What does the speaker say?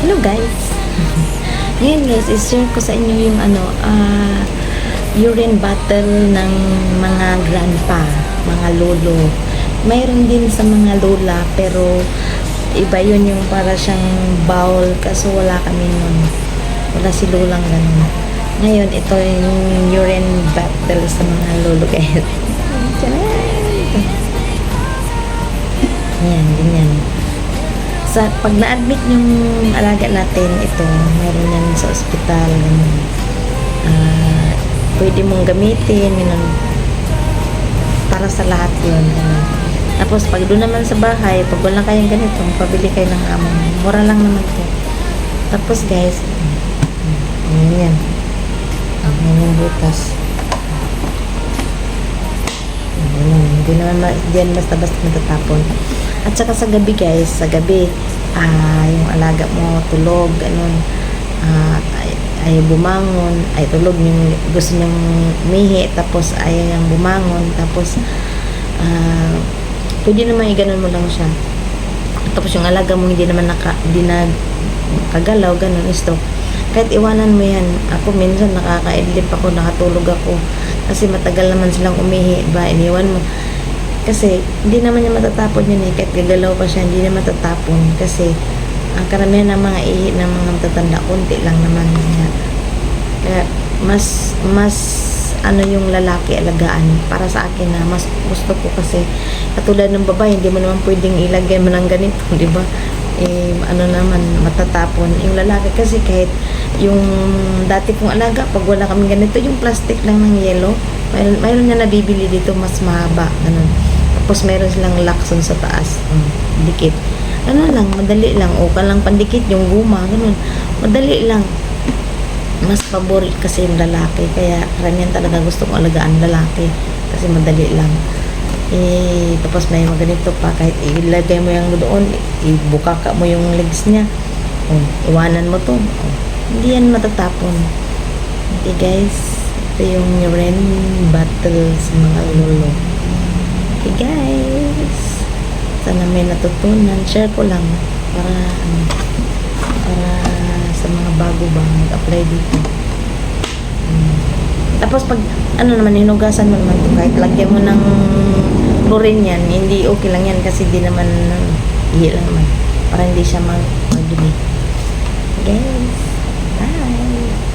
Hello guys! Ngayon guys, i-share ko sa inyo yung urine bottle ng mga grandpa, mga lolo. Mayroon din sa mga lola, pero iba yun yung para siyang bowl, kaso wala kami nun. Wala si lolang ganun. Ngayon, ito yung urine bottle sa mga lolo guys. Yan, ganyan. Pag na-admit yung alaga natin, ito, meron yan sa ospital, ganun. Pwede mong gamitin, ganun. Para sa lahat yun, ganun. Tapos, pag doon naman sa bahay, pag wala kayong ganito, pabili kayo ng amon. Mura lang naman ito. Tapos, guys, yan. Yan yung butas. Hindi naman diyan basta-basta matatapon. At saka sa gabi guys, sa gabi yung alaga mo tulog, ganun, ay bumangon, ay tulog yung gusto niyang umihi, tapos ayaw niyang bumangon, tapos pwede naman i-ganon mo lang siya. Tapos yung alaga mo hindi naman kagalaw, ganun, isto. Kahit iwanan mo yan. Ako minsan nakakaidlip ako, nakatulog ako. Kasi matagal naman silang umihi, ba, iniwan mo. Kasi hindi naman niya matatapon yun eh. Kahit gagalaw pa siya, hindi niya matatapon. Kasi ang karamihan ng mga ihi ng mga matatanda, konti lang naman niya. Kaya mas yung lalaki alagaan para sa akin na mas gusto ko, kasi katulad ng babae, hindi mo naman pwedeng ilagay mo ng ganito, di ba? Naman matatapon yung lalaki. Kasi kahit yung dati kong alaga, pag wala kaming ganito, yung plastic lang ng yellow, mayroon niya nabibili dito mas mahaba, ganun. Tapos mayroon silang lakson sa taas, dikit, lang, madali lang, o ka lang pandikit yung guma, ganun, madali lang. Mas paborit kasi yung lalaki, kaya karamihan talaga gusto kong alagaan lalaki kasi madali lang. Tapos may mga ganito pa, kahit ilagay mo yung doon, ibukaka mo yung legs niya, iwanan mo to, hindi yan matatapon. Okay guys, ito yung urine bottle sa mga lolo. Okay guys, sana may natutunan. Share ko lang para sa mga bago ba mag-apply dito. Tapos pag naman, hinugasan mo naman ito, kahit lagyan mo ng chlorine yan, hindi okay lang yan kasi di naman ihi lang naman, para hindi siya magdumi. Guys, bye!